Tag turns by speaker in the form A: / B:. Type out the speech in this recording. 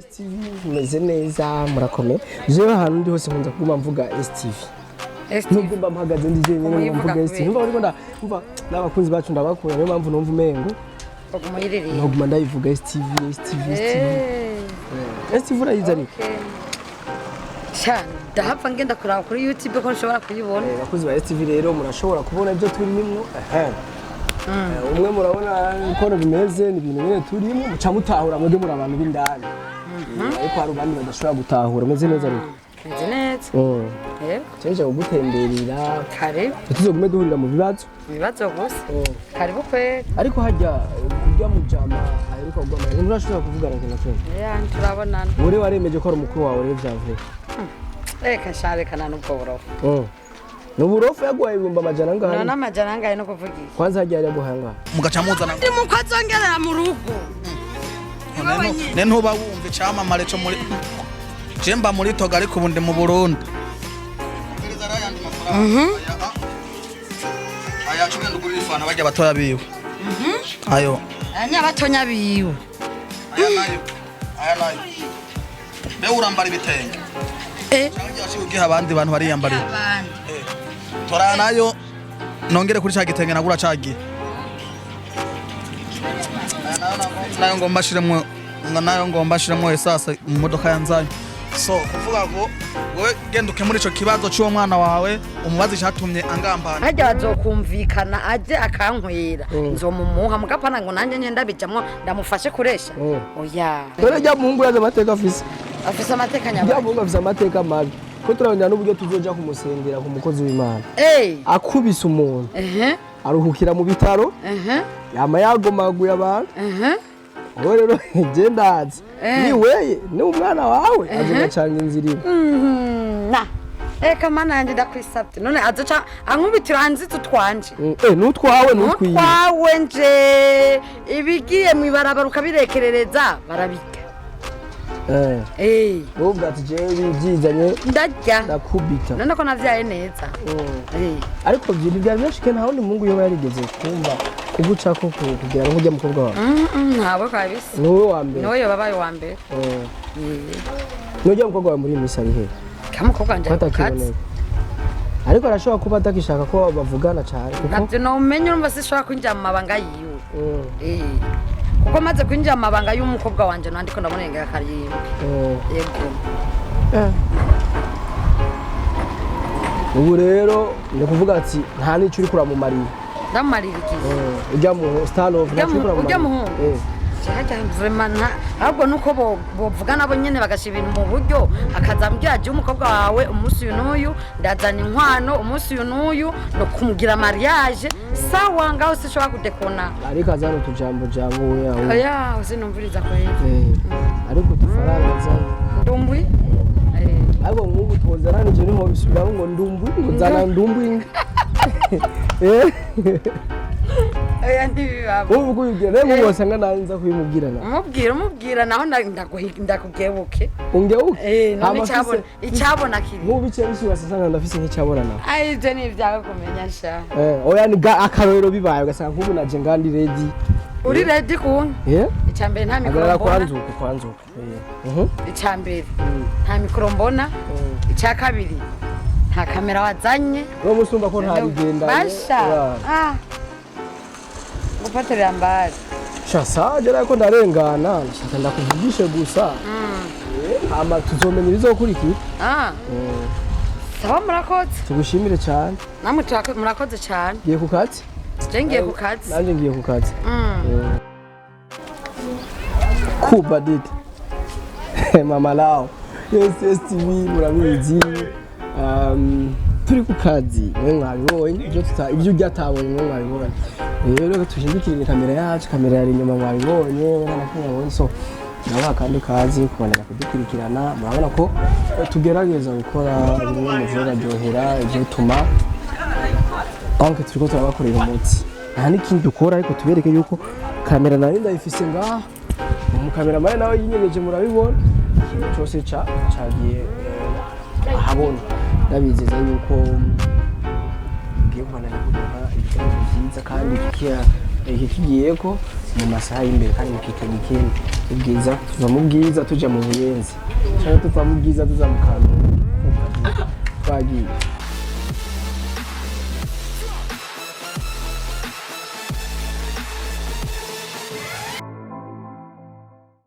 A: ASE TV meze neza murakomeye jewe ahantu ndi hose nkunza kuba mvuga ASE TV nubwo mba mpagaze ndi je nyene mvuga ASE TV numva uriko ndumva n'abakunzi bacu ndabakura niyo mpamvu numva umengo noguma ndayivuga ASE TV ASE TV urayizani
B: cyane ndahapfa ngenda kuraba kuri YouTube ko nshobora kuyibona
A: abakunzi ba ASE TV rero murashobora kubona ibyo turimwo umwe murabona uko bimeze ni ibintu nyene turimo muca mutahura mwebwe muri abantu b'indani ariko hari abandi badashobora gutahura meze neza ariko
B: meze neza
A: cyeje kugutemberera
B: kare
A: tuzogume duhurira mu bibazo
B: gusa kare bukwe
A: ariko hajya kujya mu jama ariko ugomba murashobora kuvugana cyane cyane
B: turabonana
A: uri waremeje ko ari umukuru wawe rero byavuye
B: reka sharekana n'ubwo burofu
A: nuburofu yaguhaye ibihumbi amajana angahe
B: none amajana angahe no kuvugira
A: kwanza hajya yaguhaye angahe
C: mugaca muzana
B: ndi muko azongerera mu rugo
C: ne ntuba wumva icamamare cyo muri jemba muri Togo ariko ubundi mu Burundi aya cyo ngenda kuri fana bajya batoya biwe ayo
B: anya batonya biwe
C: aya nayo be urambara ibitenge cyangwa ugiha abandi bantu bariyambariye tora nayo nongere kuri cya gitenge nagura cagiye nayo ngomba shiremwe sasa mu modoka yanzaye so kuvuga ngo wowe genduke muri ico kibazo cy'uwo mwana wawe umubazi cyatumye angambana
B: hajya bazokumvikana aje akankwera nzomumuha mugapana ngo nanje nyenda bijamwo ndamufashe kuresha oya
A: dore jya muhungu yaje amateka
B: afise amateka nyaba
A: jya muhungu afise amateka mabi ko turabona n'uburyo tuzoja kumusengera ku mukozi w'Imana akubise umuntu aruhukira mu bitaro yama yagomaguye abantu wowe rero je ndazi ni weye ni umwana wawe aje gacanga inzira
B: na eka mana yanje ndakwisabye none azoca ankubitira hanze tutwanje
A: nutwawe
B: nje ibigiye mu ibarabara ukabirekerereza barabika
A: ubwo ati jewe bibyizanye
B: ndarya
A: ndakubita
B: none ko navyaye neza
A: ariko byiri byari byashike nta wundi mungu yoba yarigeze kumva kugucako kugira ngo ujye mukobwa wawe
B: ntabwo kabisa
A: niwe wa mbere
B: niwe yobabaye wa mbere
A: nujya mukobwa wawe muri misari he
B: kamukobwa wanje katsi
A: ariko arashobora kuba atakishaka ko bavugana cyane
B: nabyo no umenye urumva sishobora kwinjira mu mabanga yiwe kuko maze kwinjira mu mabanga y'umukobwa wanje nandiko ndabonengera karimbi yego
A: ubu rero ni kuvuga ati nta n'icyo uri kuramumariye
B: ndamarira igihe
A: ujya mu stand of
B: ujya muhungu cyajya vraiment ahubwo nuko bovugana bo nyene bagashiba ibintu mu buryo akazambwira aje umukobwa wawe umunsi uyu ndazana inkwano umunsi uyu no kumugira mariage sawa ngaho sishobora kudekona
A: ariko azana tujambo jambo yawe
B: oya uzinumviriza ko
A: ariko tufaranga zawe
B: ndumbwi
A: ariko nk'ubu tuzananije niho bisubira ngo ndumbwi ngo nzana ndumbwi
B: oya ntibibaba
A: ubu kuyibwira rero bose nga nanza kuyimubwirana
B: umubwira naho ndakugebuke
A: ungebuke
B: none icyabona kiri
A: mu bice bisubasanga ndafise nk'icyabona nawe
B: ibyo ni ibyawe kumenya sha
A: oya ni akarorero bibaye ugasanga nk'ubu naje ngandi ready
B: uri ready kuntu icyambere nta mikoro mbona
A: kwanzuka
B: icyambere nta mikoro mbona icya kabiri nta kamera wazanye
A: no musumba ko nta bigenda
B: basha gufatira mbari
A: shasa jera ko ndarengana nshaka ndakuvugishe gusa ama tuzomenya ibizokurikira
B: sawa murakoze
A: tugushimire cyane
B: namwe murakoze cyane
A: giye ku kazi
B: ngiye ku kazi
A: nanje ngiye ku kazi kuba dite mama lao ASE TV murabizi turi ku kazi mwe mwabibonye ibyo byatabonye mwe mwabibonye rero tuhindukire kamera yacu kamera yari inyuma mwabibonye n'amakuru so naho kandi kazi kubonera kudukurikirana murabona ko tugerageza gukora bimwe mu byo baryohera ibyo tuma banke turiko turabakorera umutsi nta n'ikindi dukora ariko tubereke yuko kamera nayo ndayifise ngaha mu kamera mari nawe yinyegeje murabibona ikintu cyose cagiye ahabona ndabizeza yuko ngiye kubana kuduha ibintu byiza kandi iki kigiye ko mu masaha y'imbere kandi mukitega ikindi ubwiza tuva mu bwiza tuja mu buyenzi cyangwa tuva mu bwiza tuza mu kantu twagiye